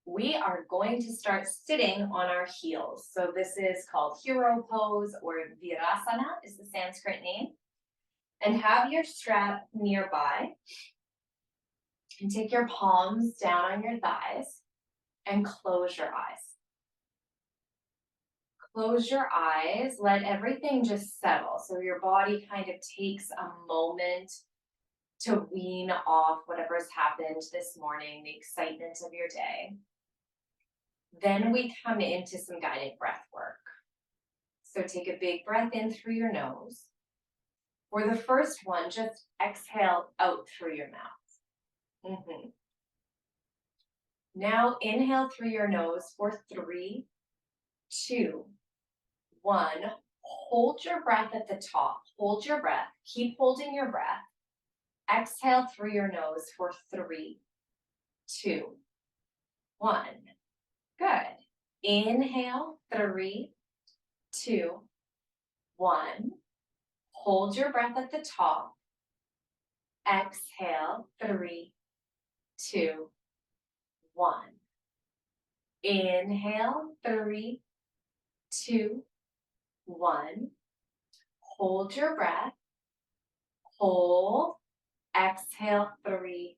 we are going to start sitting on our heels. So this is called hero pose, or virasana is the Sanskrit name. And have your strap nearby and take your palms down on your thighs and close your eyes. Close your eyes, let everything just settle. So your body kind of takes a moment to wean off whatever's happened this morning, the excitement of your day. Then we come into some guided breath work. So take a big breath in through your nose. For the first one, just exhale out through your mouth. Now inhale through your nose for 3, 2, 1. Hold your breath at the top. Hold your breath. Keep holding your breath. Exhale through your nose for 3, 2, 1. Good. Inhale, 3, 2, 1. Hold your breath at the top. Exhale, 3, 2, 1. Inhale, 3, 2, 1. Hold your breath. Hold. Exhale, 3,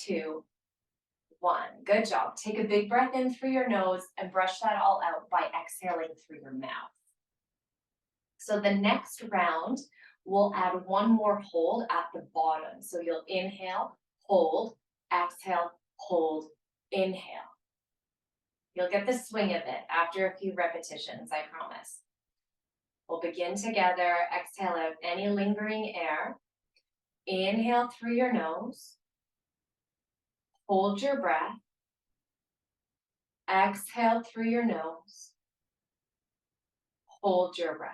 2, 1. Good job. Take a big breath in through your nose and brush that all out by exhaling through your mouth. So the next round, we'll add one more hold at the bottom. So you'll inhale, hold, exhale, hold, inhale. You'll get the swing of it after a few repetitions, I promise. We'll begin together. Exhale out any lingering air. Inhale through your nose. Hold your breath. Exhale through your nose. Hold your breath.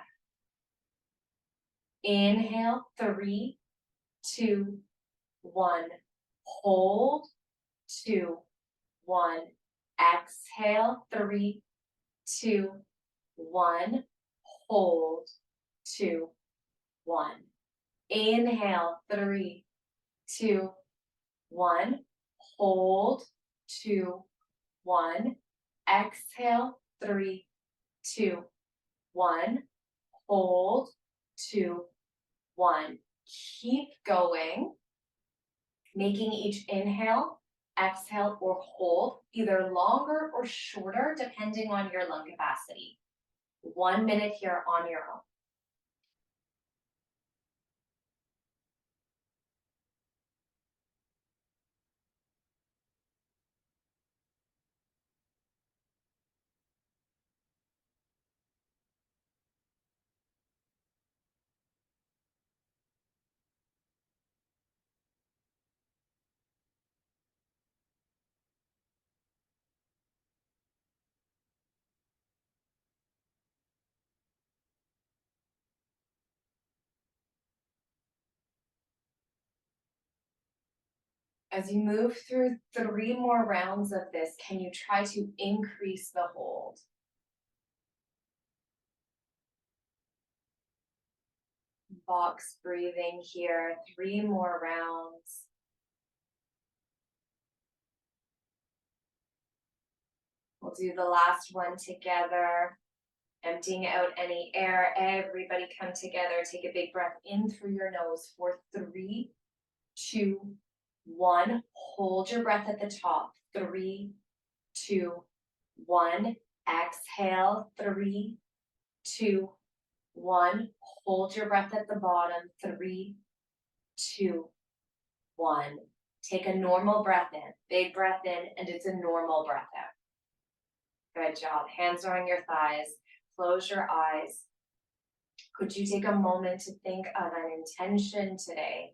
Inhale, 3, 2, 1. Hold, 2, 1. Exhale, 3, 2, 1. Hold, 2, 1. Inhale, 3, 2, 1. Hold, 2, 1. Exhale, 3, 2, 1. Hold, 2, 1. Keep going, making each inhale, exhale, or hold either longer or shorter depending on your lung capacity. 1 minute here on your own. As you move through 3 more rounds of this, can you try to increase the hold? Box breathing here, 3 more rounds. We'll do the last one together. Emptying out any air. Everybody come together. Take a big breath in through your nose for 3, 2, 1. Hold your breath at the top. 3, 2, 1. Exhale. 3, 2, 1. Hold your breath at the bottom. 3, 2, 1. Take a normal breath in. Big breath in, and it's a normal breath out. Good job. Hands are on your thighs. Close your eyes. Could you take a moment to think of an intention today?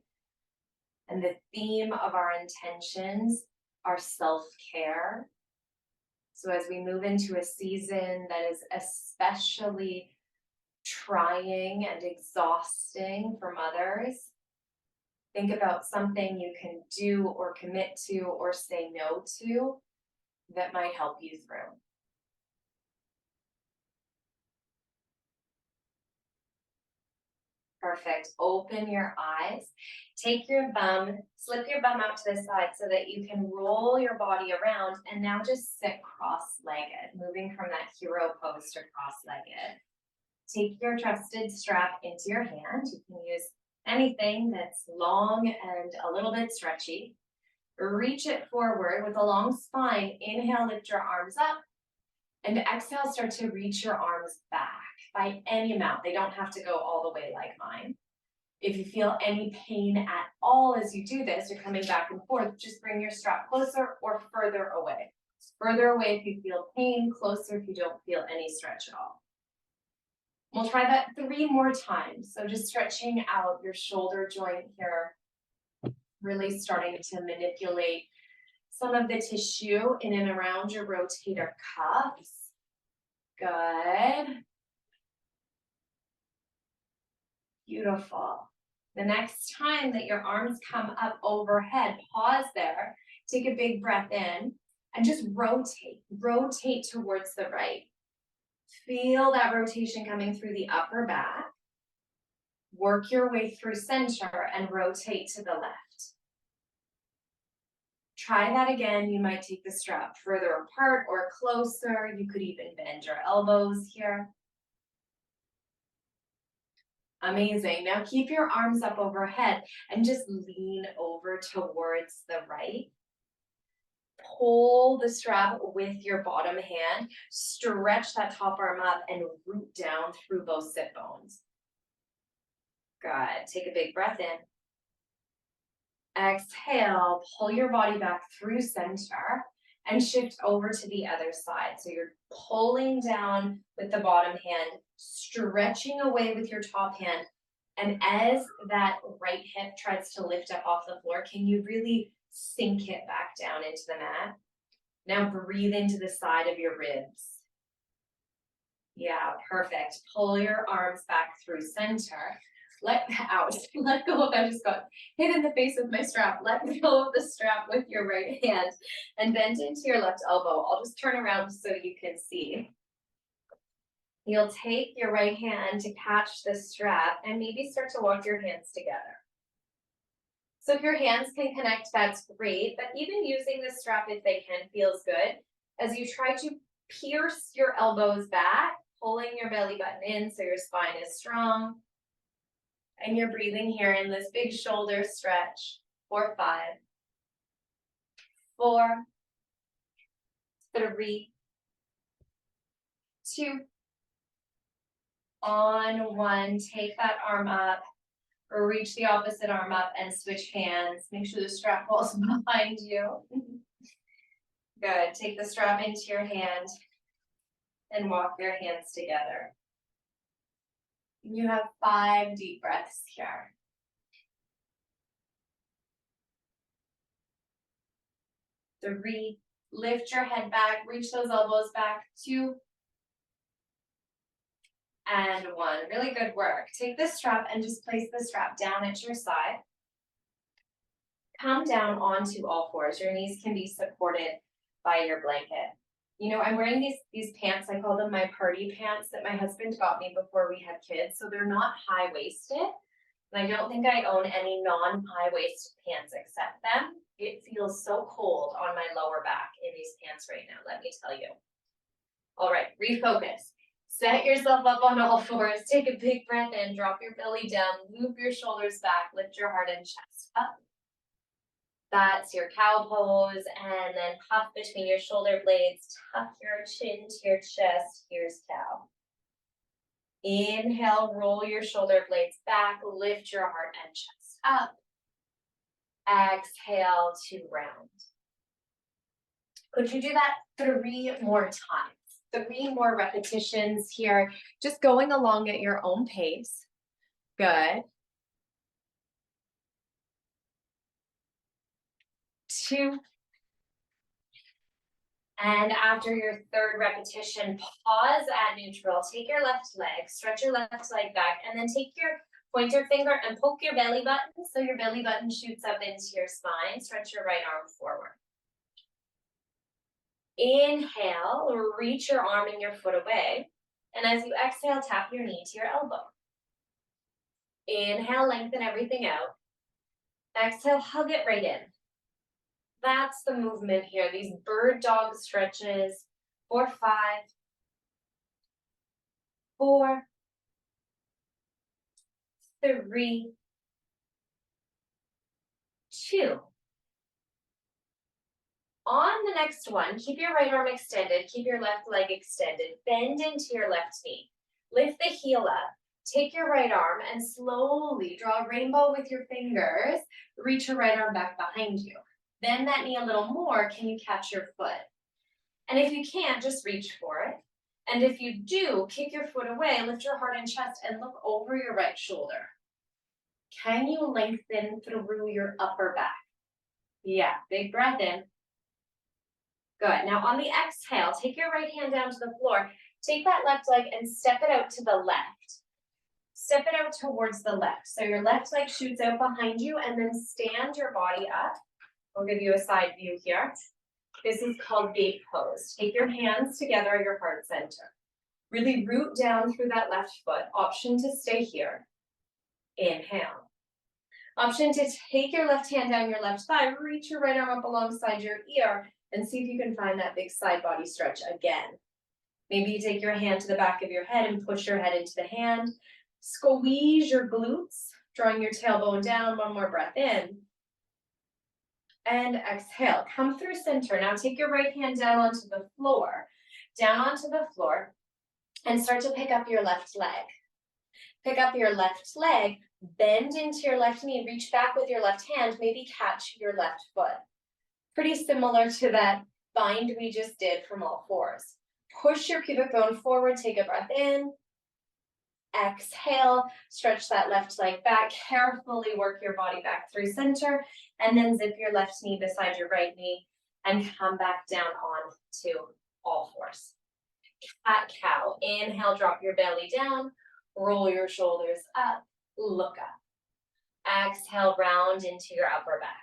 And the theme of our intentions are self-care. So as we move into a season that is especially trying and exhausting for mothers, think about something you can do or commit to or say no to that might help you through. Perfect. Open your eyes. Take your bum, slip your bum out to the side so that you can roll your body around and now just sit cross-legged, moving from that hero pose to cross-legged. Take your trusted strap into your hand. You can use anything that's long and a little bit stretchy. Reach it forward with a long spine. Inhale, lift your arms up. And exhale, start to reach your arms back by any amount. They don't have to go all the way like mine. If you feel any pain at all as you do this, you're coming back and forth, just bring your strap closer or further away. Further away if you feel pain, closer if you don't feel any stretch at all. We'll try that 3 more times. So just stretching out your shoulder joint here, really starting to manipulate some of the tissue in and around your rotator cuffs. Good. Beautiful. The next time that your arms come up overhead, pause there, take a big breath in, and just rotate. Rotate towards the right. Feel that rotation coming through the upper back. Work your way through center and rotate to the left. Try that again. You might take the strap further apart or closer. You could even bend your elbows here. Amazing. Now keep your arms up overhead and just lean over towards the right. Pull the strap with your bottom hand. Stretch that top arm up and root down through both sit bones. Good. Take a big breath in. Exhale, pull your body back through center and shift over to the other side. So you're pulling down with the bottom hand, stretching away with your top hand. And as that right hip tries to lift up off the floor, can you really sink it back down into the mat? Now breathe into the side of your ribs. Yeah, perfect. Pull your arms back through center. Let go of, I just got hit in the face with my strap. Let go of the strap with your right hand and bend into your left elbow. I'll just turn around so you can see. You'll take your right hand to catch the strap and maybe start to walk your hands together. So if your hands can connect, that's great, but even using the strap if they can feels good. As you try to pierce your elbows back, pulling your belly button in so your spine is strong. And you're breathing here in this big shoulder stretch for 5, 4, 3, 2, on 1. Take that arm up, or reach the opposite arm up and switch hands. Make sure the strap falls behind you. Good. Take the strap into your hand and walk your hands together. You have 5 deep breaths here. 3, lift your head back, reach those elbows back. 2, and 1. Really good work. Take this strap and just place the strap down at your side. Come down onto all fours. Your knees can be supported by your blanket. You know, I'm wearing these pants, I call them my party pants, that my husband got me before we had kids. So they're not high-waisted. And I don't think I own any non-high-waisted pants except them. It feels so cold on my lower back in these pants right now, let me tell you. All right, refocus. Set yourself up on all fours. Take a big breath in, drop your belly down, loop your shoulders back, lift your heart and chest up. That's your cow pose, and then puff between your shoulder blades, tuck your chin to your chest. Here's cow. Inhale, roll your shoulder blades back, lift your heart and chest up. Exhale to round. Could you do that 3 more times? 3 more repetitions here, just going along at your own pace. Good. 2. And after your 3rd repetition, pause at neutral. Take your left leg, stretch your left leg back, and then take your pointer finger and poke your belly button so your belly button shoots up into your spine. Stretch your right arm forward. Inhale, reach your arm and your foot away. And as you exhale, tap your knee to your elbow. Inhale, lengthen everything out. Exhale, hug it right in. That's the movement here, these bird dog stretches. 4, 5, 4, 3, 2. On the next one, keep your right arm extended, keep your left leg extended, bend into your left knee. Lift the heel up, take your right arm and slowly draw a rainbow with your fingers. Reach your right arm back behind you. Bend that knee a little more, can you catch your foot? And if you can't, just reach for it. And if you do, kick your foot away, lift your heart and chest and look over your right shoulder. Can you lengthen through your upper back? Yeah, big breath in. Good. Now on the exhale, take your right hand down to the floor. Take that left leg and step it out to the left. Step it out towards the left. So your left leg shoots out behind you and then stand your body up. I'll give you a side view here. This is called gate pose. Take your hands together at your heart center. Really root down through that left foot. Option to stay here. Inhale. Option to take your left hand down your left thigh, reach your right arm up alongside your ear, and see if you can find that big side body stretch again. Maybe you take your hand to the back of your head and push your head into the hand. Squeeze your glutes, drawing your tailbone down. One more breath in. And exhale. Come through center. Now take your right hand down onto the floor. Down onto the floor. And start to pick up your left leg. Pick up your left leg. Bend into your left knee. Reach back with your left hand. Maybe catch your left foot. Pretty similar to that bind we just did from all fours. Push your pubic bone forward, take a breath in. Exhale, stretch that left leg back. Carefully work your body back through center, and then zip your left knee beside your right knee and come back down on to all fours. Cat cow. Inhale, drop your belly down, roll your shoulders up, look up. Exhale, round into your upper back.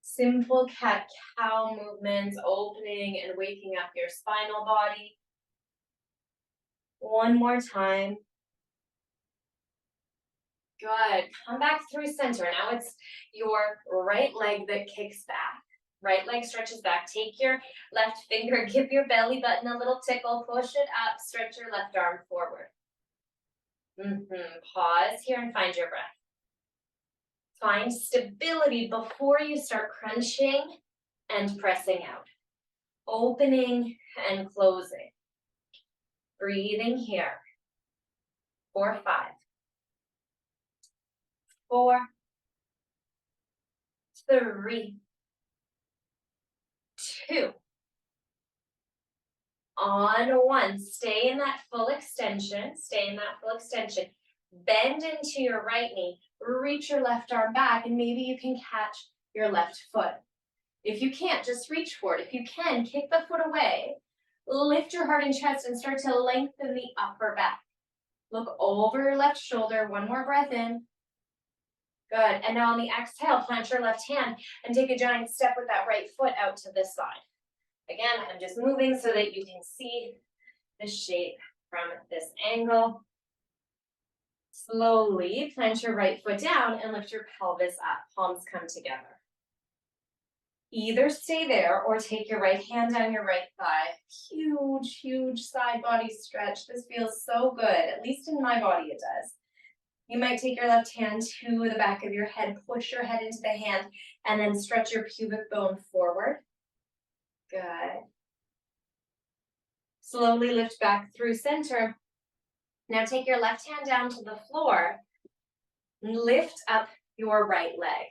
Simple cat-cow movements, opening and waking up your spinal body. One more time. Good. Come back through center. Now it's your right leg that kicks back. Right leg stretches back. Take your left finger, give your belly button a little tickle, push it up, stretch your left arm forward. Pause here and find your breath. Find stability before you start crunching and pressing out. Opening and closing. Breathing here. 4, 5. 4, 3, 2. On 1. Stay in that full extension. Stay in that full extension. Bend into your right knee. Reach your left arm back, and maybe you can catch your left foot. If you can't, just reach for it. If you can, kick the foot away. Lift your heart and chest and start to lengthen the upper back. Look over your left shoulder. One more breath in. Good. And now on the exhale, plant your left hand and take a giant step with that right foot out to this side. Again, I'm just moving so that you can see the shape from this angle. Slowly plant your right foot down and lift your pelvis up. Palms come together. Either stay there or take your right hand down your right thigh. Huge, huge side body stretch. This feels so good, at least in my body it does. You might take your left hand to the back of your head, push your head into the hand, and then stretch your pubic bone forward. Good. Slowly lift back through center. Now take your left hand down to the floor. Lift up your right leg.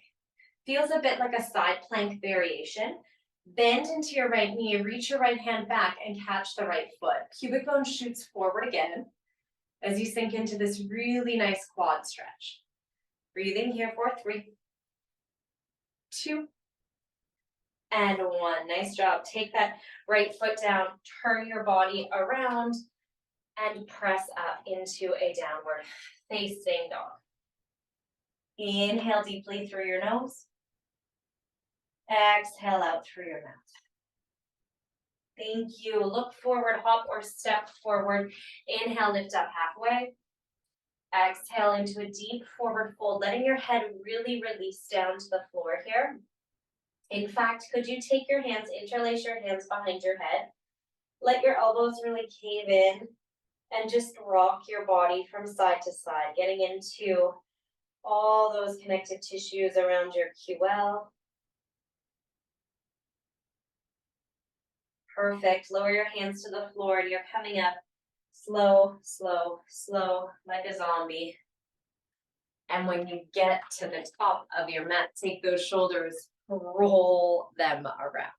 Feels a bit like a side plank variation. Bend into your right knee, reach your right hand back and catch the right foot. Pubic bone shoots forward again as you sink into this really nice quad stretch. Breathing here for 3, 2, and 1. Nice job. Take that right foot down, turn your body around, and press up into a downward facing dog. Inhale deeply through your nose. Exhale out through your mouth. Thank you. Look forward, hop or step forward. Inhale, lift up halfway. Exhale into a deep forward fold, letting your head really release down to the floor here. In fact, could you take your hands, interlace your hands behind your head, let your elbows really cave in, and just rock your body from side to side, getting into all those connective tissues around your QL. Perfect. Lower your hands to the floor and you're coming up slow, slow, slow, like a zombie. And when you get to the top of your mat, take those shoulders, roll them around.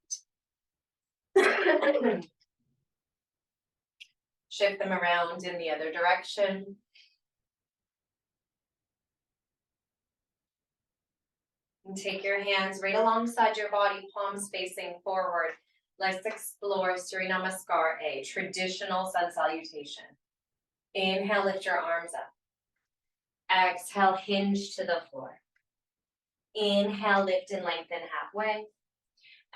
Shift them around in the other direction. And take your hands right alongside your body, palms facing forward. Let's explore Surya Namaskar, a traditional sun salutation. Inhale, lift your arms up. Exhale, hinge to the floor. Inhale, lift and lengthen halfway.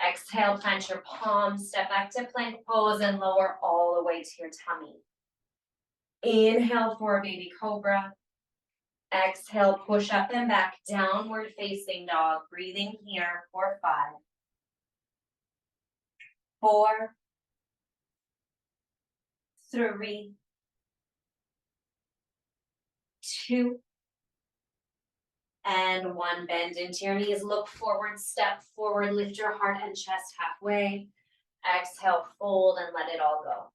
Exhale, plant your palms, step back to plank pose and lower all the way to your tummy. Inhale for a baby cobra. Exhale, push up and back, downward facing dog. Breathing here for 5, 4, 3, 2, and 1. Bend into your knees, look forward, step forward, lift your heart and chest halfway. Exhale, fold and let it all go.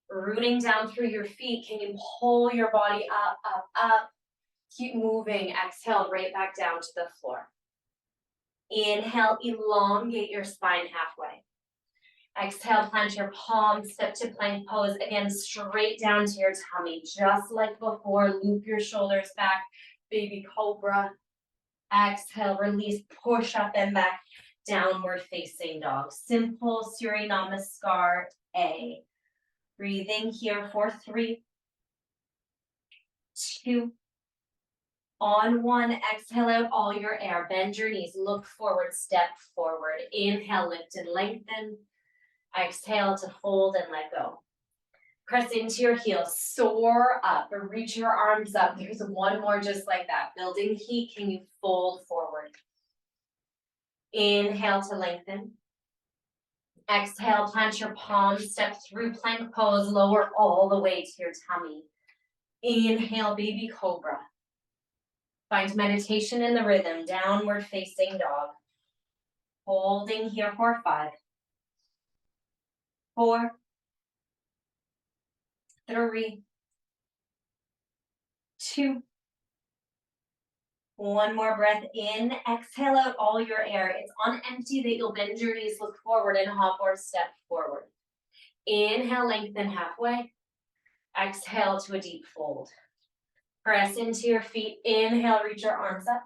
Rooting down through your feet, can you pull your body up, up, up? Keep moving. Exhale, right back down to the floor. Inhale, elongate your spine halfway. Exhale, plant your palms, step to plank pose. Again, straight down to your tummy, just like before. Loop your shoulders back, baby cobra. Exhale, release, push up and back, downward facing dog. Simple Surya Namaskar A. Breathing here for 3, 2, on 1, exhale out all your air. Bend your knees, look forward, step forward. Inhale, lift and lengthen. Exhale to fold and let go. Press into your heels, soar up, or reach your arms up. There's one more just like that. Building heat, can you fold forward? Inhale to lengthen. Exhale, plant your palms, step through plank pose, lower all the way to your tummy. Inhale, baby cobra. Find meditation in the rhythm, downward facing dog. Holding here for 5, 4, 3, 2, 1 more breath in. Exhale out all your air. It's on empty that you'll bend your knees, look forward, and hop or step forward. Inhale, lengthen halfway. Exhale to a deep fold. Press into your feet. Inhale, reach your arms up.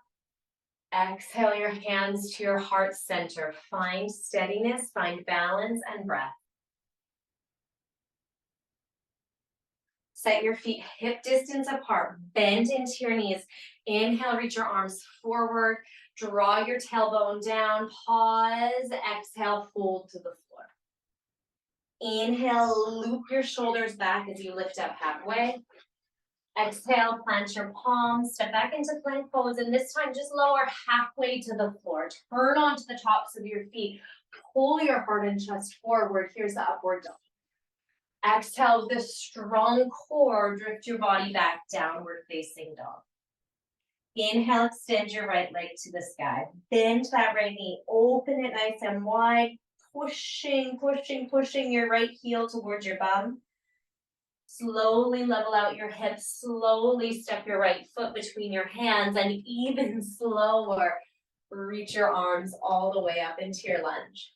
Exhale your hands to your heart center. Find steadiness, find balance and breath. Set your feet hip distance apart. Bend into your knees. Inhale, reach your arms forward. Draw your tailbone down. Pause. Exhale, fold to the floor. Inhale, loop your shoulders back as you lift up halfway. Exhale, plant your palms, step back into plank pose, and this time just lower halfway to the floor. Turn onto the tops of your feet. Pull your heart and chest forward. Here's the upward dog. Exhale with a strong core, drift your body back, downward facing dog. Inhale, extend your right leg to the sky. Bend that right knee, open it nice and wide, pushing, pushing, pushing your right heel towards your bum. Slowly level out your hips, slowly step your right foot between your hands, and even slower, reach your arms all the way up into your lunge.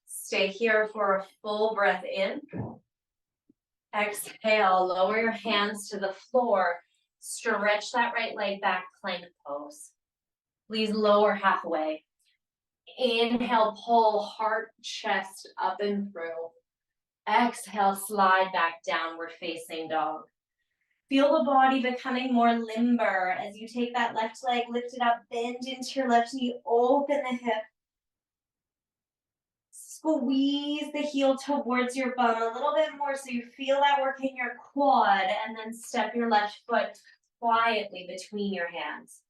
Stay here for a full breath in. Exhale, lower your hands to the floor. Stretch that right leg back, plank pose. Please lower halfway. Inhale, pull heart, chest up and through. Exhale, slide back, downward facing dog. Feel the body becoming more limber as you take that left leg, lift it up, bend into your left knee, open the hip. Squeeze the heel towards your bum a little bit more so you feel that work in your quad, and then step your left foot quietly between your hands.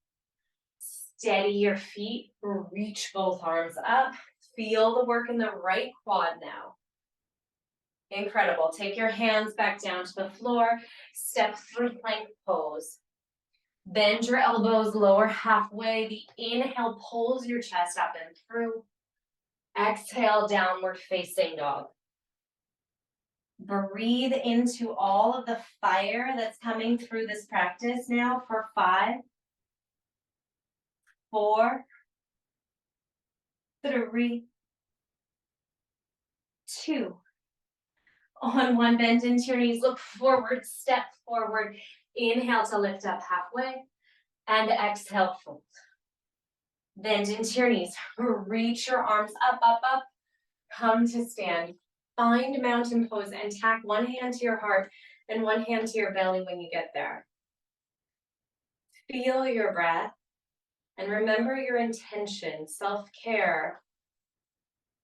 Steady your feet, reach both arms up. Feel the work in the right quad now. Incredible. Take your hands back down to the floor. Step through plank pose. Bend your elbows lower halfway. The inhale pulls your chest up and through. Exhale, downward facing dog. Breathe into all of the fire that's coming through this practice now for 5, 4, 3, 2. On one, bend into your knees, look forward, step forward. Inhale to lift up halfway, and exhale, fold. Bend into your knees, reach your arms up, up, up. Come to stand. Find mountain pose and tack one hand to your heart and one hand to your belly when you get there. Feel your breath and remember your intention, self-care.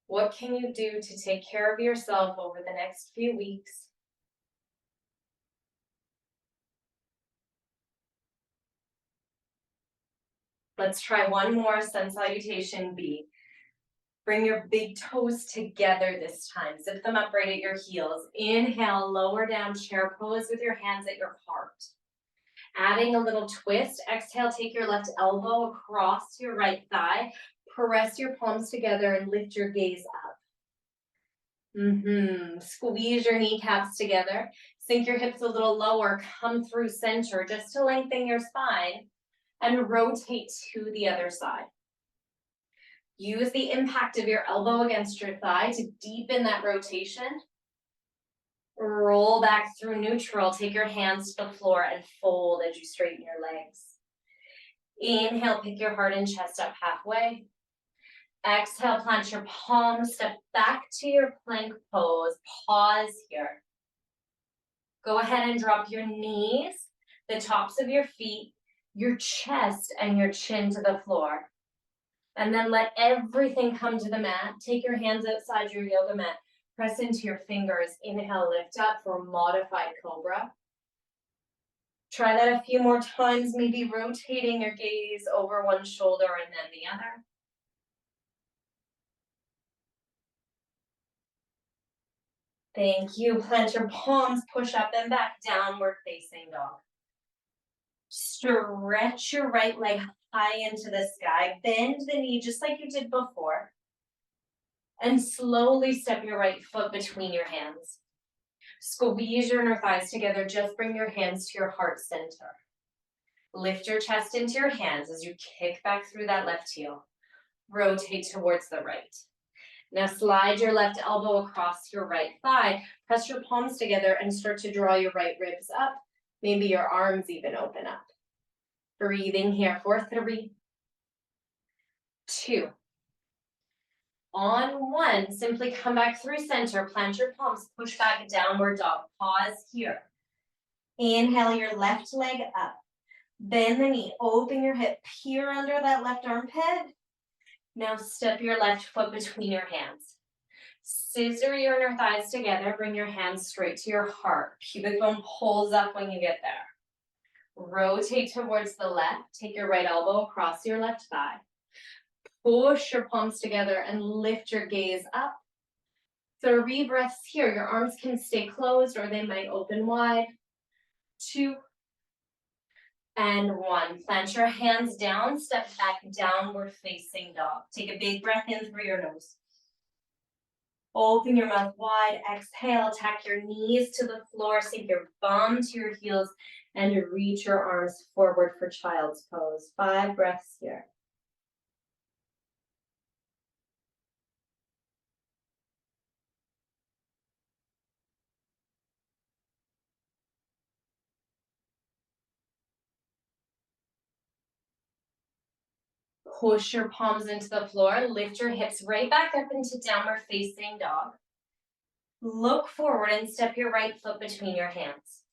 What can you do to take care of yourself over the next few weeks? Let's try one more sun salutation B. Bring your big toes together this time. Zip them up right at your heels. Inhale, lower down chair pose with your hands at your heart. Adding a little twist. Exhale, take your left elbow across your right thigh. Press your palms together and lift your gaze up. Squeeze your kneecaps together. Sink your hips a little lower. Come through center just to lengthen your spine. And rotate to the other side. Use the impact of your elbow against your thigh to deepen that rotation. Roll back through neutral. Take your hands to the floor and fold as you straighten your legs. Inhale, pick your heart and chest up halfway. Exhale, plant your palms, step back to your plank pose. Pause here. Go ahead and drop your knees, the tops of your feet, your chest, and your chin to the floor. And then let everything come to the mat. Take your hands outside your yoga mat. Press into your fingers. Inhale, lift up for modified cobra. Try that a few more times, maybe rotating your gaze over one shoulder and then the other. Thank you. Plant your palms, push up and back, downward facing dog. Stretch your right leg high into the sky. Bend the knee just like you did before. And slowly step your right foot between your hands. Squeeze your inner thighs together. Just bring your hands to your heart center. Lift your chest into your hands as you kick back through that left heel. Rotate towards the right. Now slide your left elbow across your right thigh. Press your palms together and start to draw your right ribs up. Maybe your arms even open up. Breathing here for 3, 2. On 1, simply come back through center. Plant your palms, push back, downward dog. Pause here. Inhale your left leg up. Bend the knee, open your hip, peer under that left armpit. Now step your left foot between your hands. Scissor your inner thighs together, bring your hands straight to your heart. Pubic bone pulls up when you get there. Rotate towards the left, take your right elbow across your left thigh. Push your palms together and lift your gaze up. 3 breaths here. Your arms can stay closed or they might open wide. 2, and 1. Plant your hands down, step back, downward facing dog. Take a big breath in through your nose. Open your mouth wide, exhale, tack your knees to the floor, sink your bum to your heels, and reach your arms forward for child's pose. 5 breaths here. Push your palms into the floor, lift your hips right back up into downward facing dog. Look forward and step your right foot between your hands.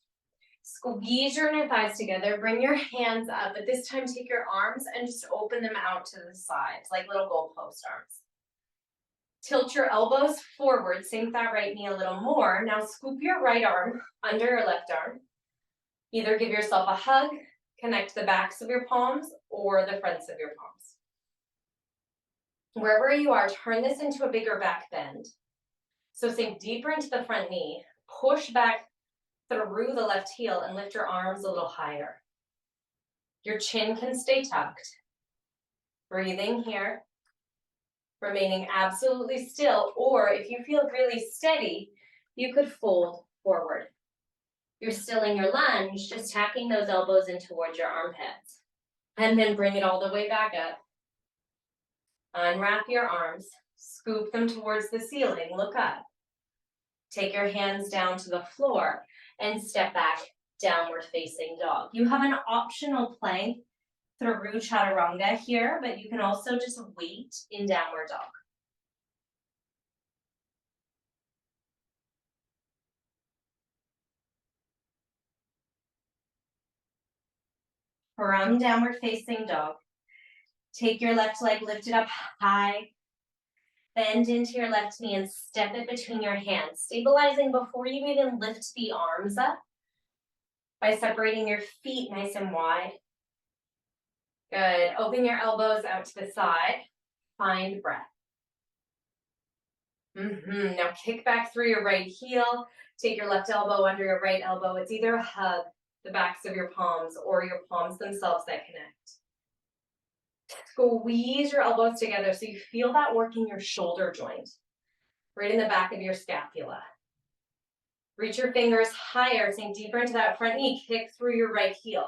Squeeze your inner thighs together, bring your hands up, but this time take your arms and just open them out to the sides, like little goalpost arms. Tilt your elbows forward, sink that right knee a little more. Now scoop your right arm under your left arm. Either give yourself a hug, connect the backs of your palms or the fronts of your palms. Wherever you are, turn this into a bigger back bend. So sink deeper into the front knee, push back through the left heel and lift your arms a little higher. Your chin can stay tucked. Breathing here, remaining absolutely still, or if you feel really steady, you could fold forward. You're still in your lunge, just tacking those elbows in towards your armpits. And then bring it all the way back up. Unwrap your arms, scoop them towards the ceiling, look up. Take your hands down to the floor and step back, downward facing dog. You have an optional plank through chaturanga here, but you can also just wait in downward dog. From downward facing dog, take your left leg lifted up high, bend into your left knee and step it between your hands, stabilizing before you even lift the arms up by separating your feet nice and wide. Good. Open your elbows out to the side. Find breath. Now kick back through your right heel. Take your left elbow under your right elbow. It's either a hug, the backs of your palms, or your palms themselves that connect. Squeeze your elbows together so you feel that work in your shoulder joint, right in the back of your scapula. Reach your fingers higher, sink deeper into that front knee, kick through your right heel.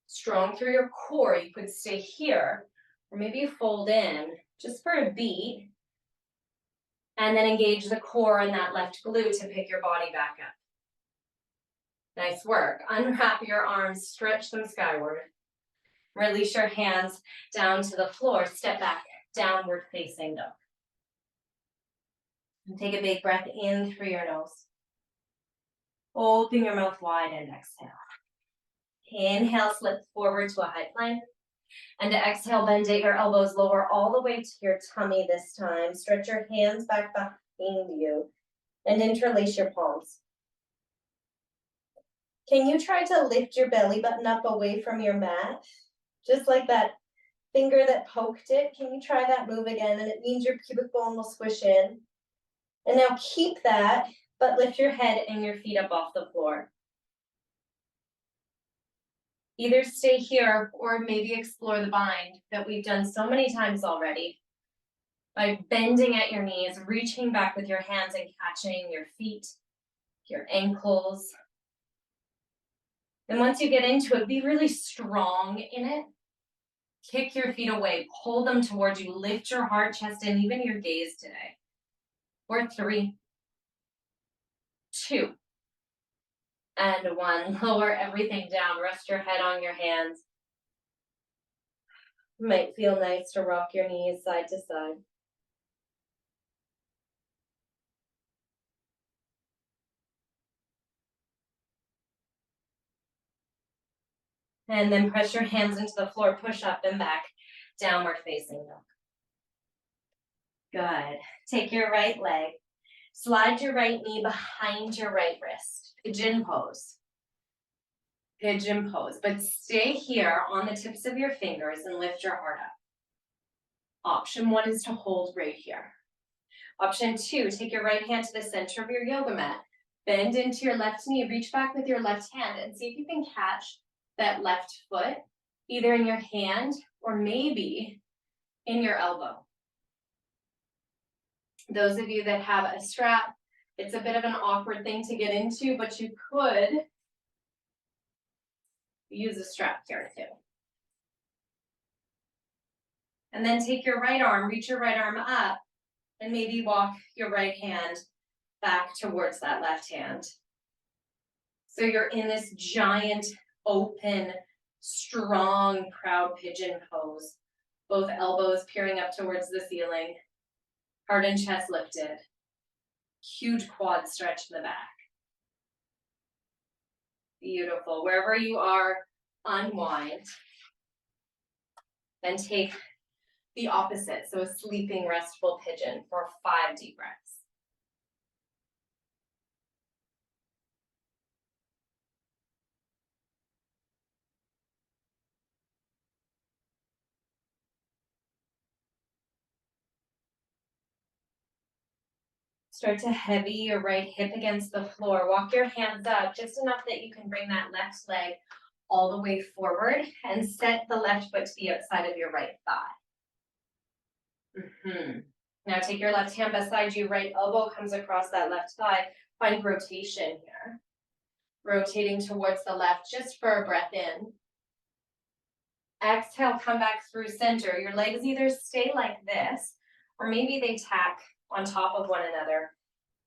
Strong through your core, you could stay here, or maybe fold in just for a beat, and then engage the core and that left glute to pick your body back up. Nice work. Unwrap your arms, stretch them skyward. Release your hands down to the floor, step back, downward facing dog. And take a big breath in through your nose. Open your mouth wide and exhale. Inhale, slip forward to a high plank. And to exhale, bend at your elbows, lower all the way to your tummy this time. Stretch your hands back behind you and interlace your palms. Can you try to lift your belly button up away from your mat? Just like that finger that poked it. Can you try that move again? And it means your pubic bone will squish in. And now keep that, but lift your head and your feet up off the floor. Either stay here or maybe explore the bind that we've done so many times already by bending at your knees, reaching back with your hands and catching your feet, your ankles. And once you get into it, be really strong in it. Kick your feet away, pull them towards you, lift your heart, chest, and even your gaze today. For 3, 2, and 1. Lower everything down, rest your head on your hands. Might feel nice to rock your knees side to side. And then press your hands into the floor, push up and back, downward facing dog. Good. Take your right leg, slide your right knee behind your right wrist. Pigeon pose. Pigeon pose, but stay here on the tips of your fingers and lift your heart up. Option 1 is to hold right here. Option 2, take your right hand to the center of your yoga mat. Bend into your left knee, reach back with your left hand and see if you can catch that left foot, either in your hand or maybe in your elbow. Those of you that have a strap, it's a bit of an awkward thing to get into, but you could use a strap here too. And then take your right arm, reach your right arm up, and maybe walk your right hand back towards that left hand. So you're in this giant, open, strong, proud pigeon pose. Both elbows peering up towards the ceiling, heart and chest lifted. Huge quad stretch in the back. Beautiful. Wherever you are, unwind. Then take the opposite, so a sleeping restful pigeon for 5 deep breaths. Start to heavy your right hip against the floor. Walk your hands up just enough that you can bring that left leg all the way forward and set the left foot to the outside of your right thigh. Now take your left hand beside you, right elbow comes across that left thigh. Find rotation here. Rotating towards the left just for a breath in. Exhale, come back through center. Your legs either stay like this, or maybe they tack on top of one another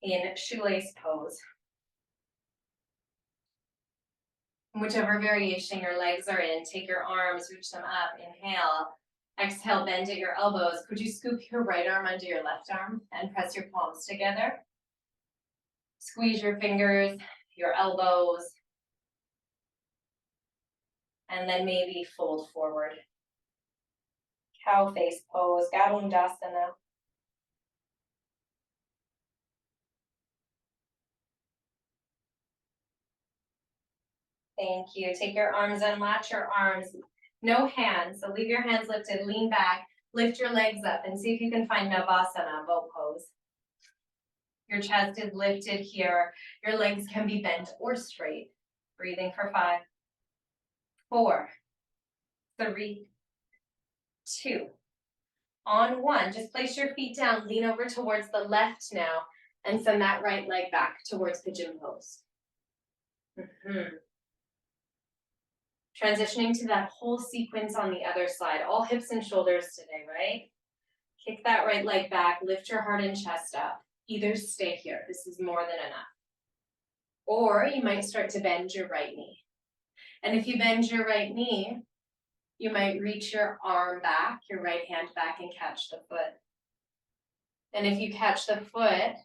in shoelace pose. Whichever variation your legs are in, take your arms, reach them up, inhale. Exhale, bend at your elbows. Could you scoop your right arm under your left arm and press your palms together? Squeeze your fingers, your elbows, and then maybe fold forward. Cow face pose, Gadundasana. Thank you. Take your arms and latch your arms. No hands, so leave your hands lifted, lean back, lift your legs up, and see if you can find Navasana, boat pose. Your chest is lifted here. Your legs can be bent or straight. Breathing for 5, 4, 3, 2. On 1, just place your feet down, lean over towards the left now, and send that right leg back towards pigeon pose. Transitioning to that whole sequence on the other side, all hips and shoulders today, right? Kick that right leg back, lift your heart and chest up. Either stay here, this is more than enough. Or you might start to bend your right knee. And if you bend your right knee, you might reach your arm back, your right hand back, and catch the foot. And if you catch the foot,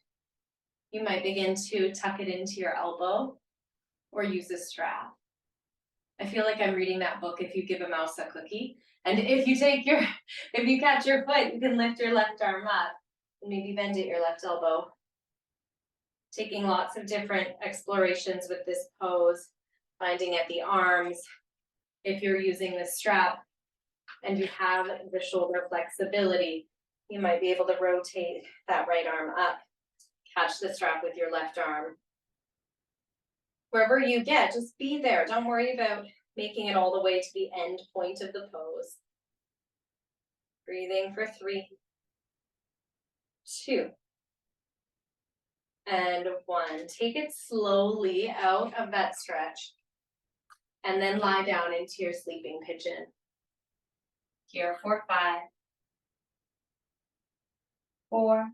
you might begin to tuck it into your elbow or use a strap. I feel like I'm reading that book, If You Give a Mouse a Cookie. And if you catch your foot, you can lift your left arm up and maybe bend at your left elbow. Taking lots of different explorations with this pose, finding at the arms. If you're using the strap and you have the shoulder flexibility, you might be able to rotate that right arm up, catch the strap with your left arm. Wherever you get, just be there. Don't worry about making it all the way to the end point of the pose. Breathing for 3, 2, and 1. Take it slowly out of that stretch, and then lie down into your sleeping pigeon. Here for 5, 4,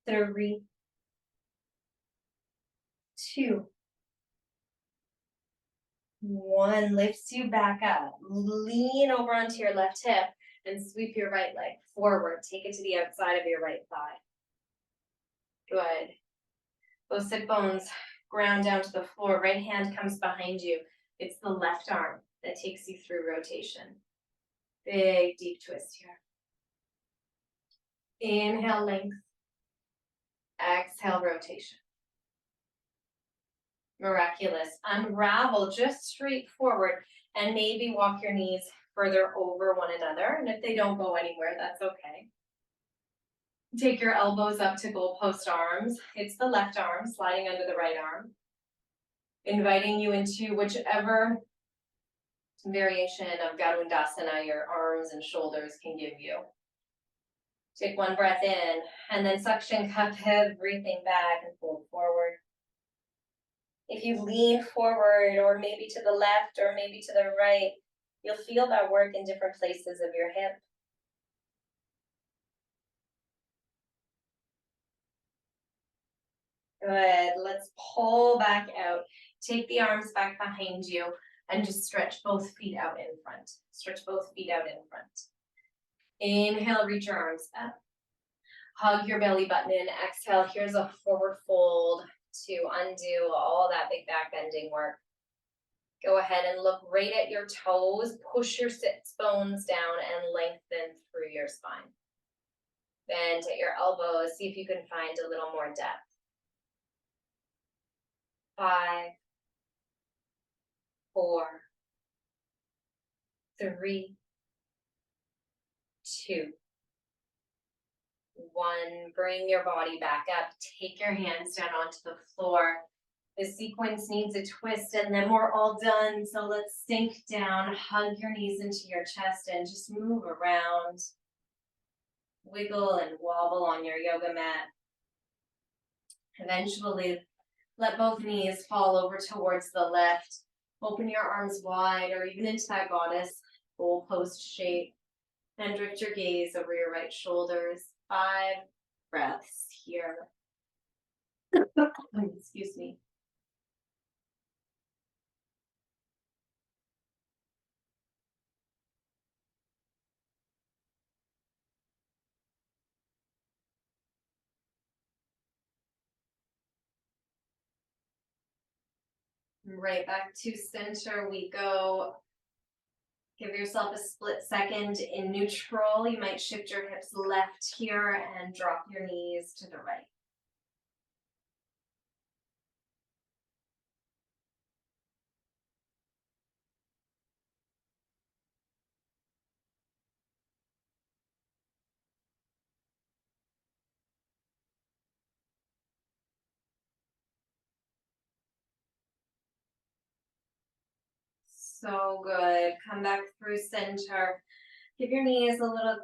3, 2, 1. Lifts you back up. Lean over onto your left hip and sweep your right leg forward. Take it to the outside of your right thigh. Good. Those sit bones ground down to the floor. Right hand comes behind you. It's the left arm that takes you through rotation. Big deep twist here. Inhale, length. Exhale, rotation. Miraculous. Unravel just straight forward and maybe walk your knees further over one another. And if they don't go anywhere, that's okay. Take your elbows up to goalpost arms. It's the left arm sliding under the right arm. Inviting you into whichever variation of Gadundasana your arms and shoulders can give you. Take 1 breath in and then suction cup everything back and fold forward. If you lean forward or maybe to the left or maybe to the right, you'll feel that work in different places of your hip. Good. Let's pull back out. Take the arms back behind you and just stretch both feet out in front. Stretch both feet out in front. Inhale, reach your arms up. Hug your belly button in. Exhale, here's a forward fold to undo all that big back bending work. Go ahead and look right at your toes. Push your sits bones down and lengthen through your spine. Bend at your elbows. See if you can find a little more depth. 5, 4, 3, 2, 1. Bring your body back up. Take your hands down onto the floor. The sequence needs a twist and then we're all done. So let's sink down, hug your knees into your chest and just move around. Wiggle and wobble on your yoga mat. Eventually, let both knees fall over towards the left. Open your arms wide or even into that goddess bowl post shape. And drift your gaze over your right shoulders. 5 breaths here. Excuse me. Right back to center we go. Give yourself a split second in neutral. You might shift your hips left here and drop your knees to the right. So good. Come back through center. Give your knees a little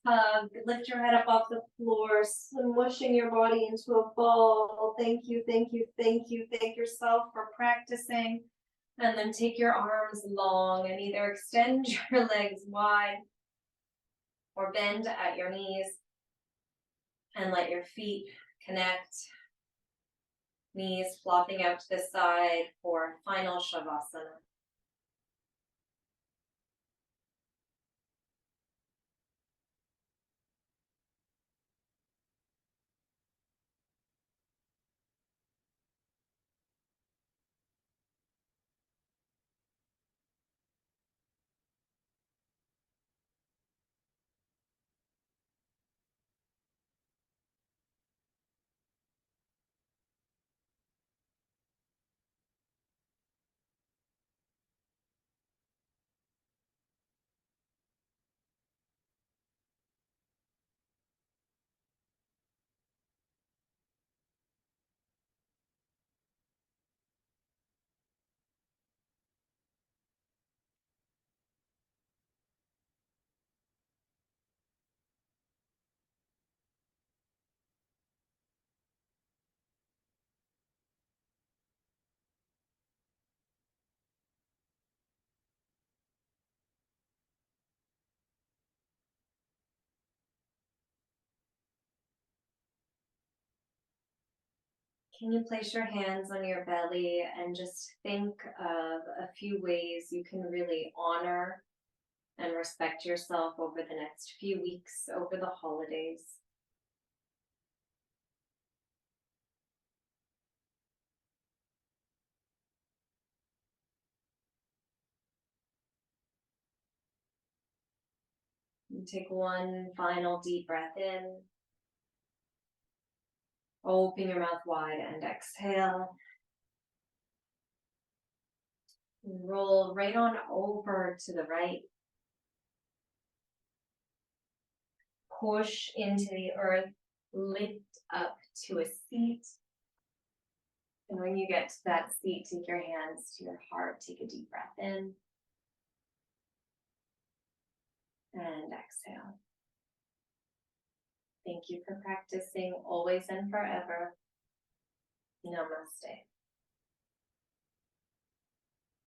hug. Lift your head up off the floor, smushing your body into a ball. Thank you, thank you, thank you. Thank yourself for practicing. And then take your arms long and either extend your legs wide or bend at your knees and let your feet connect. Knees flopping out to the side for final Shavasana. Can you place your hands on your belly and just think of a few ways you can really honor and respect yourself over the next few weeks, over the holidays? You take one final deep breath in. Open your mouth wide and exhale. Roll right on over to the right. Push into the earth. Lift up to a seat. And when you get to that seat, take your hands to your heart. Take a deep breath in. And exhale. Thank you for practicing always and forever. Namaste.